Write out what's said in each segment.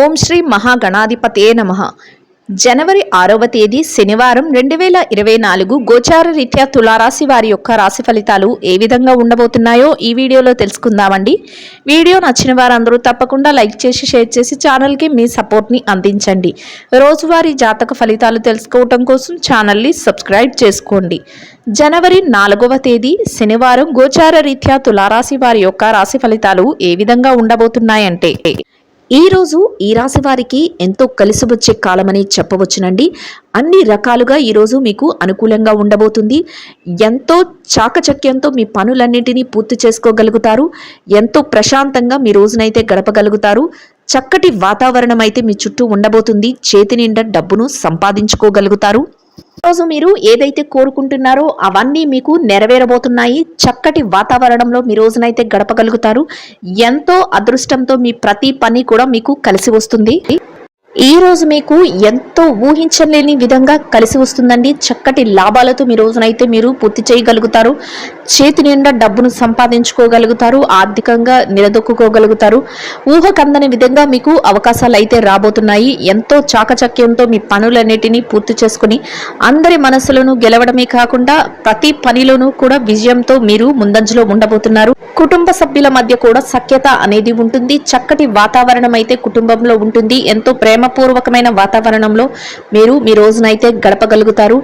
ఓం శ్రీ మహాగణాధిపతే నమః. జనవరి 6వ తేదీ శనివారం 2024 గోచార రీత్యా తులారాశి వారి యొక్క రాశి ఫలితాలు ఏ విధంగా ఉండబోతున్నాయో ఈ వీడియోలో తెలుసుకుందామండి. వీడియో నచ్చిన వారందరూ తప్పకుండా లైక్ చేసి షేర్ చేసి ఛానల్కి మీ సపోర్ట్ని అందించండి. రోజువారీ జాతక ఫలితాలు తెలుసుకోవటం కోసం ఛానల్ని సబ్స్క్రైబ్ చేసుకోండి. జనవరి 4వ తేదీ శనివారం గోచార రీత్యా తులారాశి వారి యొక్క రాశి ఫలితాలు ఏ విధంగా ఉండబోతున్నాయంటే, ఈ రోజు ఈ రాశి వారికి ఎంతో కలిసి వచ్చే కాలమని చెప్పవచ్చునండి. అన్ని రకాలుగా ఈరోజు మీకు అనుకూలంగా ఉండబోతుంది. ఎంతో చాకచక్యంతో మీ పనులన్నింటినీ పూర్తి చేసుకోగలుగుతారు. ఎంతో ప్రశాంతంగా మీ రోజునైతే గడపగలుగుతారు. చక్కటి వాతావరణం అయితే మీ చుట్టూ ఉండబోతుంది. చేతి నిండా డబ్బును సంపాదించుకోగలుగుతారు. రోజు మీరు ఏదైతే కోరుకుంటున్నారో అవన్నీ మీకు నెరవేరబోతున్నాయి. చక్కటి వాతావరణంలో మీ రోజునైతే గడపగలుగుతారు. ఎంతో అదృష్టంతో మీ ప్రతి పని కూడా మీకు కలిసి వస్తుంది. ఈ రోజు మీకు ఎంతో ఊహించలేని విధంగా కలిసి వస్తుందండి. చక్కటి లాభాలతో మీ రోజునైతే మీరు పూర్తి చేయగలుగుతారు. చేతి నిండా డబ్బును సంపాదించుకోగలుగుతారు. ఆర్థికంగా నిలదొక్కుకోగలుగుతారు. ఊహకందని విధంగా మీకు అవకాశాలు అయితే రాబోతున్నాయి. ఎంతో చాకచక్యంతో మీ పనులన్నిటినీ పూర్తి చేసుకుని అందరి మనసులను గెలవడమే కాకుండా ప్రతి పనిలోనూ కూడా విజయంతో మీరు ముందంజలో ఉండబోతున్నారు. కుటుంబ సభ్యుల మధ్య కూడా సఖ్యత అనేది ఉంటుంది. చక్కటి వాతావరణం అయితే కుటుంబంలో ఉంటుంది. ఎంతో ప్రేమపూర్వకమైన వాతావరణంలో మీరు మీ రోజునైతే గడపగలుగుతారు.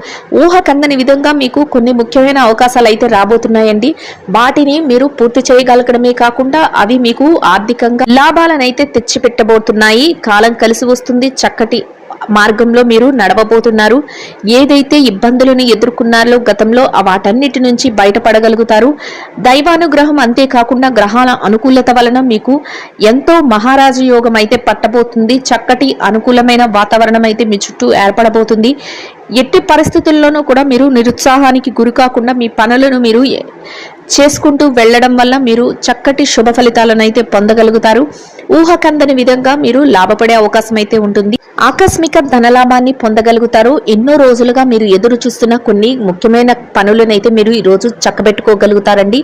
ఊహకందని విధంగా మీకు కొన్ని ముఖ్యమైన అవకాశాలు అయితే రాబోతున్నాయండి. వాటిని మీరు పూర్తి చేయగలగడమే కాకుండా అవి మీకు ఆర్థికంగా లాభాలనైతే తెచ్చిపెట్టబోతున్నాయి. కాలం కలిసి వస్తుంది. చక్కటి మార్గంలో మీరు నడవబోతున్నారు. ఏదైతే ఇబ్బందులను ఎదుర్కొన్నారో గతంలో వాటన్నిటి నుంచి బయటపడగలుగుతారు. దైవానుగ్రహం అంతేకాకుండా గ్రహాల అనుకూలత వలన మీకు ఎంతో మహారాజు యోగం అయితే పట్టబోతుంది. చక్కటి అనుకూలమైన వాతావరణం అయితే మీ చుట్టూ ఏర్పడబోతుంది. ఎట్టి పరిస్థితుల్లోనూ కూడా మీరు నిరుత్సాహానికి గురి కాకుండా మీ పనులను మీరు చేసుకుంటూ వెళ్ళడం వల్ల మీరు చక్కటి శుభ ఫలితాలను అయితే పొందగలుగుతారు. ఊహకందని విధంగా మీరు లాభపడే అవకాశం అయితే ఉంటుంది. ఆకస్మిక ధనలాభాన్ని పొందగలుగుతారు. ఎన్నో రోజులుగా మీరు ఎదురు చూస్తున్న కొన్ని ముఖ్యమైన పనులనైతే మీరు ఈరోజు చక్కబెట్టుకోగలుగుతారండి.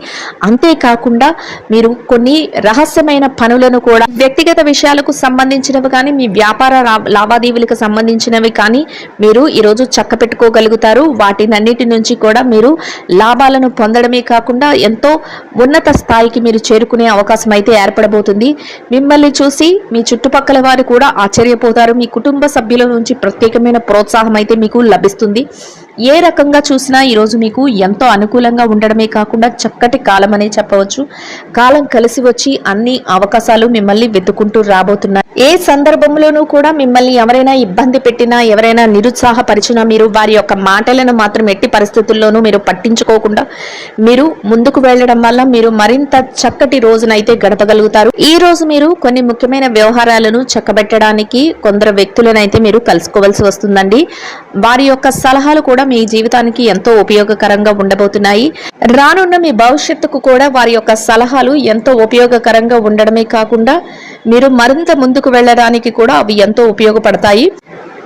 అంతేకాకుండా మీరు కొన్ని రహస్యమైన పనులను కూడా వ్యక్తిగత విషయాలకు సంబంధించినవి కానీ మీ వ్యాపార లావాదేవీలకు సంబంధించినవి కానీ మీరు ఈరోజు చక్కబెట్టుకోగలుగుతారు. వాటినన్నిటి నుంచి కూడా మీరు లాభాలను పొందడమే కాకుండా ఎంతో ఉన్నత స్థాయికి మీరు చేరుకునే అవకాశం అయితే ఏర్పడబోతుంది. మిమ్మల్ని చూసి మీ చుట్టుపక్కల వారు కూడా ఆశ్చర్యపోతారు. మీ కుటుంబ సభ్యుల నుంచి ప్రత్యేకమైన ప్రోత్సాహం అయితే మీకు లభిస్తుంది. ఏ రకంగా చూసినా ఈరోజు మీకు ఎంతో అనుకూలంగా ఉండడమే కాకుండా చక్కటి కాలం అనే చెప్పవచ్చు. కాలం కలిసి వచ్చి అన్ని అవకాశాలు మిమ్మల్ని వెతుకుంటూ రాబోతున్నాయి. ఏ సందర్భంలోనూ కూడా మిమ్మల్ని ఎవరైనా ఇబ్బంది పెట్టినా, ఎవరైనా నిరుత్సాహపరిచినా మీరు వారి యొక్క మాటలను మాత్రం ఎట్టి పరిస్థితుల్లోనూ మీరు పట్టించుకోకుండా మీరు ముందుకు వెళ్ళడం వల్ల మీరు మరింత చక్కటి రోజునైతే గడపగలుగుతారు. ఈ రోజు మీరు కొన్ని ముఖ్యమైన వ్యవహారాలను చక్కబెట్టడానికి కొందరు వ్యక్తులనైతే మీరు కలుసుకోవాల్సి వస్తుందండి. వారి యొక్క సలహాలు కూడా మీ జీవితానికి ఎంతో ఉపయోగకరంగా ఉండబోతున్నాయి. రానున్న మీ భవిష్యత్తుకు కూడా వారి యొక్క సలహాలు ఎంతో ఉపయోగకరంగా ఉండడమే కాకుండా మీరు మరింత ముందుకు వెళ్ళడానికి కూడా అవి ఎంతో ఉపయోగపడతాయి.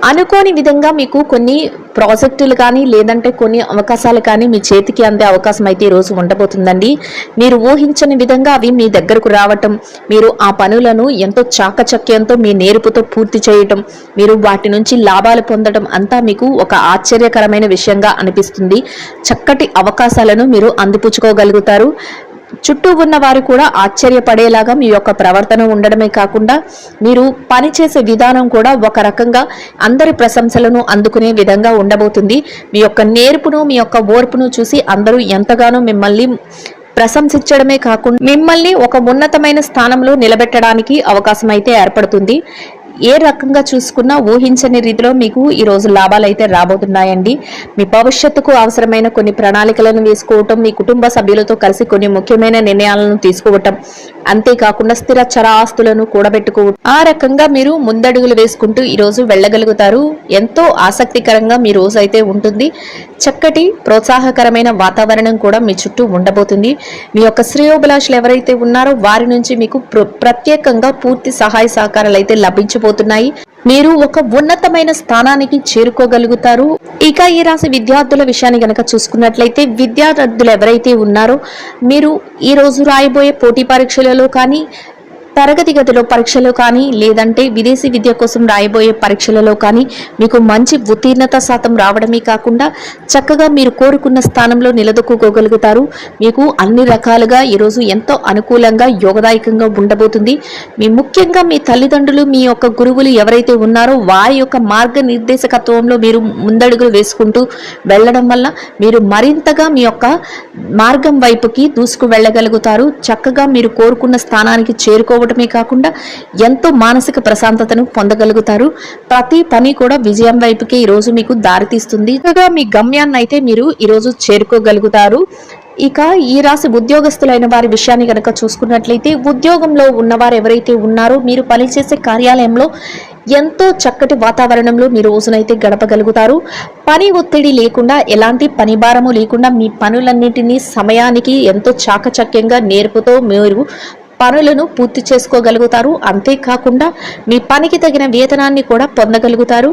అనుకోని విధంగా మీకు కొన్ని ప్రాజెక్టులు కానీ లేదంటే కొన్ని అవకాశాలు కానీ మీ చేతికి అందే అవకాశం అయితే ఈరోజు ఉండబోతుందండి. మీరు ఊహించని విధంగా అవి మీ దగ్గరకు రావటం, మీరు ఆ పనులను ఎంతో చాకచక్యంతో మీ నేర్పుతో పూర్తి చేయటం, మీరు వాటి నుంచి లాభాలు పొందడం అంతా మీకు ఒక ఆశ్చర్యకరమైన విషయంగా అనిపిస్తుంది. చక్కటి అవకాశాలను మీరు అందిపుచ్చుకోగలుగుతారు. చుట్టూ ఉన్న వారు కూడా ఆశ్చర్యపడేలాగా మీ యొక్క ప్రవర్తన ఉండడమే కాకుండా మీరు పనిచేసే విధానం కూడా ఒక రకంగా అందరి ప్రశంసలను అందుకునే విధంగా ఉండబోతుంది. మీ యొక్క నేర్పును, మీ యొక్క ఓర్పును చూసి అందరూ ఎంతగానో మిమ్మల్ని ప్రశంసించడమే కాకుండా మిమ్మల్ని ఒక ఉన్నతమైన స్థానంలో నిలబెట్టడానికి అవకాశం అయితే ఏర్పడుతుంది. ఏ రకంగా చూసుకున్నా ఊహించని రీతిలో మీకు ఈరోజు లాభాలు అయితే రాబోతున్నాయండి. మీ భవిష్యత్తుకు అవసరమైన కొన్ని ప్రణాళికలను వేసుకోవటం, మీ కుటుంబ సభ్యులతో కలిసి కొన్ని ముఖ్యమైన నిర్ణయాలను తీసుకోవటం, అంతేకాకుండా స్థిర చరాస్తులను కూడబెట్టుకోవటం, ఆ రకంగా మీరు ముందడుగులు వేసుకుంటూ ఈరోజు వెళ్ళగలుగుతారు. ఎంతో ఆసక్తికరంగా మీ రోజు అయితే ఉంటుంది. చక్కటి ప్రోత్సాహకరమైన వాతావరణం కూడా మీ చుట్టూ ఉండబోతుంది. మీ యొక్క శ్రేయోభిలాషులు ఎవరైతే ఉన్నారో వారి నుంచి మీకు ప్రత్యేకంగా పూర్తి సహాయ సహకారాలు అయితే లభించబోతున్నాయి. మీరు ఒక ఉన్నతమైన స్థానానికి చేరుకోగలుగుతారు. ఇక ఈ రాశి విద్యార్థుల విషయాన్ని గనక చూసుకున్నట్లయితే విద్యార్థులు ఎవరైతే ఉన్నారో మీరు ఈ రోజు రాయబోయే పోటీ పరీక్షలలో కానీ తరగతి గదిలో పరీక్షలు కానీ లేదంటే విదేశీ విద్య కోసం రాయబోయే పరీక్షలలో కానీ మీకు మంచి ఉత్తీర్ణత శాతం రావడమే కాకుండా చక్కగా మీరు కోరుకున్న స్థానంలో నిలదొక్కుకోగలుగుతారు. మీకు అన్ని రకాలుగా ఈరోజు ఎంతో అనుకూలంగా యోగదాయకంగా ఉండబోతుంది. ముఖ్యంగా మీ తల్లిదండ్రులు మీ యొక్క గురువులు ఎవరైతే ఉన్నారో వారి యొక్క మార్గనిర్దేశకత్వంలో మీరు ముందడుగులు వేసుకుంటూ వెళ్ళడం వల్ల మీరు మరింతగా మీ యొక్క మార్గం వైపుకి దూసుకు వెళ్ళగలుగుతారు. చక్కగా మీరు కోరుకున్న స్థానానికి చేరుకోవడమే కాకుండా ఎంతో మానసిక ప్రశాంతతను పొందగలుగుతారు. ప్రతి పని కూడా విజయం వైపుకి ఈ రోజు మీకు దారితీస్తుంది. మీ గమ్యాన్ని అయితే మీరు ఈరోజు చేరుకోగలుగుతారు. ఇక ఈ రాశి ఉద్యోగస్తులైన వారి విషయాన్ని కనుక చూసుకున్నట్లయితే ఉద్యోగంలో ఉన్నవారు ఎవరైతే ఉన్నారో మీరు పనిచేసే కార్యాలయంలో ఎంతో చక్కటి వాతావరణంలో మీ రోజునైతే గడపగలుగుతారు. పని ఒత్తిడి లేకుండా ఎలాంటి పని భారము లేకుండా మీ పనులన్నింటినీ సమయానికి ఎంతో చాకచక్యంగా నేర్పుతో మీరు పనులను పూర్తి చేసుకోగలుగుతారు. అంతేకాకుండా మీ పనికి తగిన వేతనాన్ని కూడా పొందగలుగుతారు.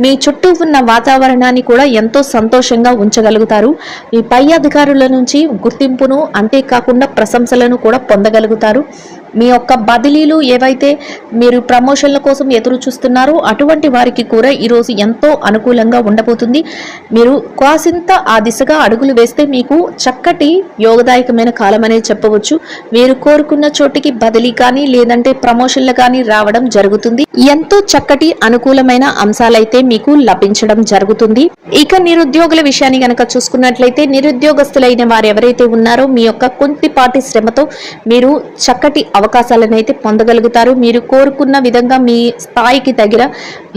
మీ చుట్టూ ఉన్న వాతావరణాన్ని కూడా ఎంతో సంతోషంగా ఉంచగలుగుతారు. మీ పై అధికారుల నుంచి గుర్తింపును అంతేకాకుండా ప్రశంసలను కూడా పొందగలుగుతారు. మీ యొక్క బదిలీలు ఏవైతే మీరు ప్రమోషన్ల కోసం ఎదురు చూస్తున్నారో అటువంటి వారికి కూడా ఈరోజు ఎంతో అనుకూలంగా ఉండబోతుంది. మీరు కాసింత ఆ దిశగా అడుగులు వేస్తే మీకు చక్కటి యోగదాయకమైన కాలం అనేది చెప్పవచ్చు. మీరు కోరుకున్న చోటికి బదిలీ కానీ లేదంటే ప్రమోషన్లు కానీ రావడం జరుగుతుంది. ఎంతో చక్కటి అనుకూలమైన అంశాలైతే మీకు లభించడం జరుగుతుంది. ఇక నిరుద్యోగుల విషయాన్ని గనక చూసుకున్నట్లయితే నిరుద్యోగస్తులైన వారు ఎవరైతే ఉన్నారో మీ యొక్క కొద్దిపాటి శ్రమతో మీరు చక్కటి అవకాశాలను అయితే పొందగలుగుతారు. మీరు కోరుకున్న విధంగా మీ స్థాయికి తగిన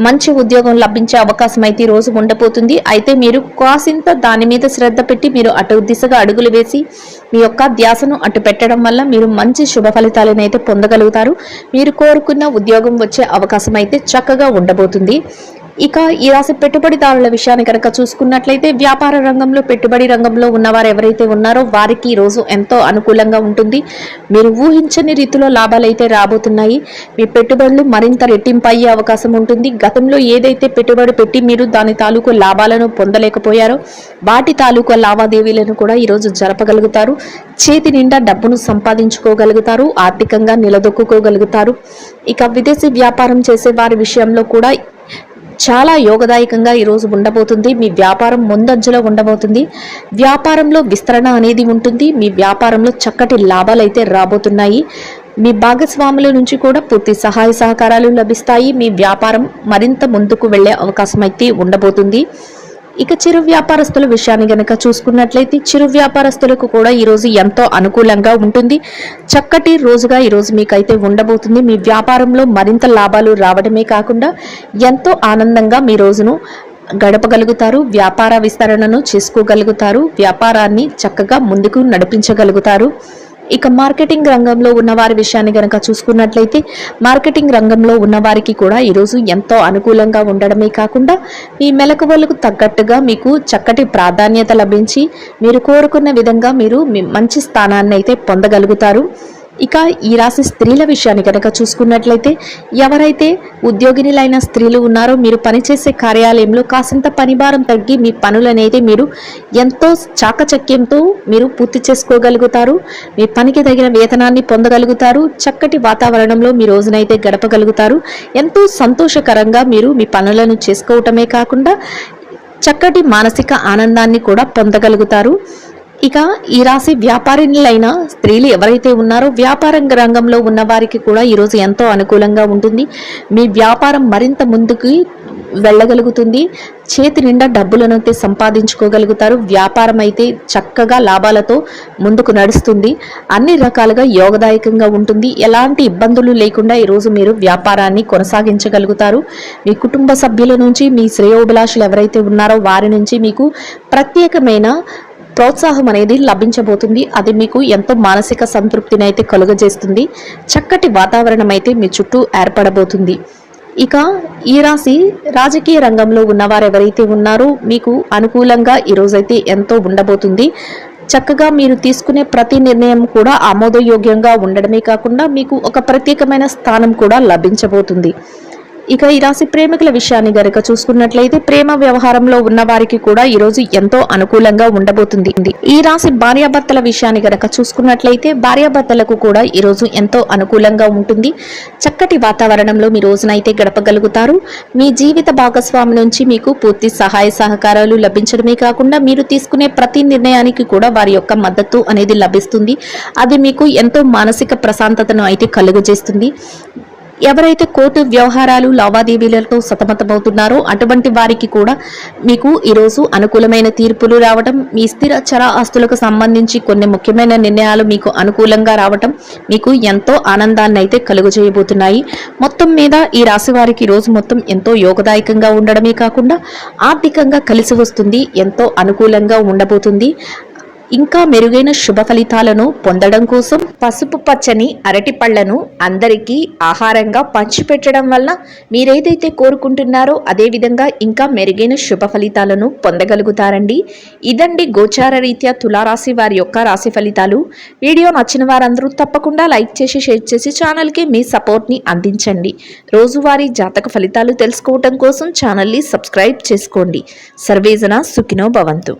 మంచి ఉద్యోగం లభించే అవకాశం అయితే ఈ రోజు ఉండబోతుంది. అయితే మీరు కాసింత దాని మీద శ్రద్ధ పెట్టి మీరు అటు దిశగా అడుగులు వేసి మీ యొక్క ధ్యాసను అటు పెట్టడం వల్ల మీరు మంచి శుభ ఫలితాలను అయితే పొందగలుగుతారు. మీరు కోరుకున్న ఉద్యోగం వచ్చే అవకాశం అయితే చక్కగా ఉండబోతుంది. ఇక ఈ రాశి పెట్టుబడిదారుల విషయాన్ని కనుక చూసుకున్నట్లయితే వ్యాపార రంగంలో పెట్టుబడి రంగంలో ఉన్నవారు ఎవరైతే ఉన్నారో వారికి ఈ రోజు ఎంతో అనుకూలంగా ఉంటుంది. మీరు ఊహించని రీతిలో లాభాలు అయితే రాబోతున్నాయి. మీ పెట్టుబడులు మరింత రెట్టింపు అయ్యే అవకాశం ఉంటుంది. గతంలో ఏదైతే పెట్టుబడి పెట్టి మీరు దాని తాలూకు లాభాలను పొందలేకపోయారో వాటి తాలూకు లావాదేవీలను కూడా ఈరోజు జరపగలుగుతారు. చేతి నిండా డబ్బును సంపాదించుకోగలుగుతారు. ఆర్థికంగా నిలదొక్కుకోగలుగుతారు. ఇక విదేశీ వ్యాపారం చేసే వారి విషయంలో కూడా చాలా యోగదాయకంగా ఈరోజు ఉండబోతుంది. మీ వ్యాపారం ముందంజలో ఉండబోతుంది. వ్యాపారంలో విస్తరణ అనేది ఉంటుంది. మీ వ్యాపారంలో చక్కటి లాభాలు అయితే రాబోతున్నాయి. మీ భాగస్వాముల నుంచి కూడా పూర్తి సహాయ సహకారాలు లభిస్తాయి. మీ వ్యాపారం మరింత ముందుకు వెళ్లే అవకాశం అయితే ఉండబోతుంది. ఇక చిరు వ్యాపారస్తుల విషయాన్ని గనక చూసుకున్నట్లయితే చిరు వ్యాపారస్తులకు కూడా ఈరోజు ఎంతో అనుకూలంగా ఉంటుంది. చక్కటి రోజుగా ఈరోజు మీకైతే ఉండబోతుంది. మీ వ్యాపారంలో మరింత లాభాలు రావడమే కాకుండా ఎంతో ఆనందంగా మీ రోజును గడపగలుగుతారు. వ్యాపార విస్తరణను చేసుకోగలుగుతారు. వ్యాపారాన్ని చక్కగా ముందుకు నడిపించగలుగుతారు. ఇక మార్కెటింగ్ రంగంలో ఉన్న వారి విషయాన్ని గనక చూసుకున్నట్లయితే మార్కెటింగ్ రంగంలో ఉన్న వారికి కూడా ఈరోజు ఎంతో అనుకూలంగా ఉండడమే కాకుండా మీ మెలకువలకు తగ్గట్టుగా మీకు చక్కటి ప్రాధాన్యత లభించి మీరు కోరుకున్న విధంగా మీరు మంచి స్థానాన్ని అయితే పొందగలుగుతారు. ఇక ఈ రాశి స్త్రీల విషయాన్ని కనుక చూసుకున్నట్లయితే ఎవరైతే ఉద్యోగినులైన స్త్రీలు ఉన్నారో మీరు పనిచేసే కార్యాలయంలో కాసింత పనిభారం తగ్గి మీ పనులనేది మీరు ఎంతో చాకచక్యంతో మీరు పూర్తి చేసుకోగలుగుతారు. మీ పనికి తగిన వేతనాన్ని పొందగలుగుతారు. చక్కటి వాతావరణంలో మీ రోజునైతే గడపగలుగుతారు. ఎంతో సంతోషకరంగా మీరు మీ పనులను చేసుకోవటమే కాకుండా చక్కటి మానసిక ఆనందాన్ని కూడా పొందగలుగుతారు. ఇక ఈ రాశి వ్యాపారిణులైన స్త్రీలు ఎవరైతే ఉన్నారో వ్యాపార రంగంలో ఉన్న వారికి కూడా ఈరోజు ఎంతో అనుకూలంగా ఉంటుంది. మీ వ్యాపారం మరింత ముందుకు వెళ్ళగలుగుతుంది. చేతి నిండా డబ్బులను అయితే సంపాదించుకోగలుగుతారు. వ్యాపారం అయితే చక్కగా లాభాలతో ముందుకు నడుస్తుంది. అన్ని రకాలుగా యోగదాయకంగా ఉంటుంది. ఎలాంటి ఇబ్బందులు లేకుండా ఈరోజు మీరు వ్యాపారాన్ని కొనసాగించగలుగుతారు. మీ కుటుంబ సభ్యుల నుంచి మీ శ్రేయోభిలాషులు ఎవరైతే ఉన్నారో వారి నుంచి మీకు ప్రత్యేకమైన ప్రోత్సాహం అనేది లభించబోతుంది. అది మీకు ఎంతో మానసిక సంతృప్తిని అయితే కలుగజేస్తుంది. చక్కటి వాతావరణం అయితే మీ చుట్టూ ఏర్పడబోతుంది. ఇక ఈ రాశి రాజకీయ రంగంలో ఉన్నవారు ఎవరైతే ఉన్నారో మీకు అనుకూలంగా ఈరోజైతే ఎంతో ఉండబోతుంది. చక్కగా మీరు తీసుకునే ప్రతి నిర్ణయం కూడా ఆమోదయోగ్యంగా ఉండడమే కాకుండా మీకు ఒక ప్రత్యేకమైన స్థానం కూడా లభించబోతుంది. ఇక ఈ రాశి ప్రేమికుల విషయాన్ని గనక చూసుకున్నట్లయితే ప్రేమ వ్యవహారంలో ఉన్న వారికి కూడా ఈ రోజు ఎంతో అనుకూలంగా ఉండబోతుంది. ఈ రాశి భార్యాభర్తల విషయాన్ని గనక చూసుకున్నట్లయితే భార్యాభర్తలకు కూడా ఈ రోజు ఎంతో అనుకూలంగా ఉంటుంది. చక్కటి వాతావరణంలో మీ రోజునైతే గడపగలుగుతారు. మీ జీవిత భాగస్వామి నుంచి మీకు పూర్తి సహాయ సహకారాలు లభించడమే కాకుండా మీరు తీసుకునే ప్రతి నిర్ణయానికి కూడా వారి యొక్క మద్దతు అనేది లభిస్తుంది. అది మీకు ఎంతో మానసిక ప్రశాంతతను అయితే కలుగజేస్తుంది. ఎవరైతే కోర్టు వ్యవహారాలు లావాదేవీలతో సతమతమవుతున్నారో అటువంటి వారికి కూడా మీకు ఈరోజు అనుకూలమైన తీర్పులు రావటం, మీ స్థిర చర ఆస్తులకు సంబంధించి కొన్ని ముఖ్యమైన నిర్ణయాలు మీకు అనుకూలంగా రావటం మీకు ఎంతో ఆనందాన్ని అయితే కలుగజేయబోతున్నాయి. మొత్తం మీద ఈ రాశి వారికి ఈ రోజు మొత్తం ఎంతో యోగదాయకంగా ఉండడమే కాకుండా ఆర్థికంగా కలిసి వస్తుంది, ఎంతో అనుకూలంగా ఉండబోతుంది. ఇంకా మెరుగైన శుభ ఫలితాలను పొందడం కోసం పసుపు పచ్చని అరటి పళ్లను అందరికీ ఆహారంగా పంచిపెట్టడం వల్ల మీరేదైతే కోరుకుంటున్నారో అదే విధంగా ఇంకా మెరుగైన శుభ ఫలితాలను పొందగలుగుతారండి. ఇదండి గోచార రీత్యా తులారాశి వారి యొక్క రాశి ఫలితాలు. వీడియో నచ్చిన వారందరూ తప్పకుండా లైక్ చేసి షేర్ చేసి ఛానల్కి మీ సపోర్ట్ని అందించండి. రోజువారీ జాతక ఫలితాలు తెలుసుకోవడం కోసం ఛానల్ని సబ్స్క్రైబ్ చేసుకోండి. సర్వేజన సుఖినో భవంతు.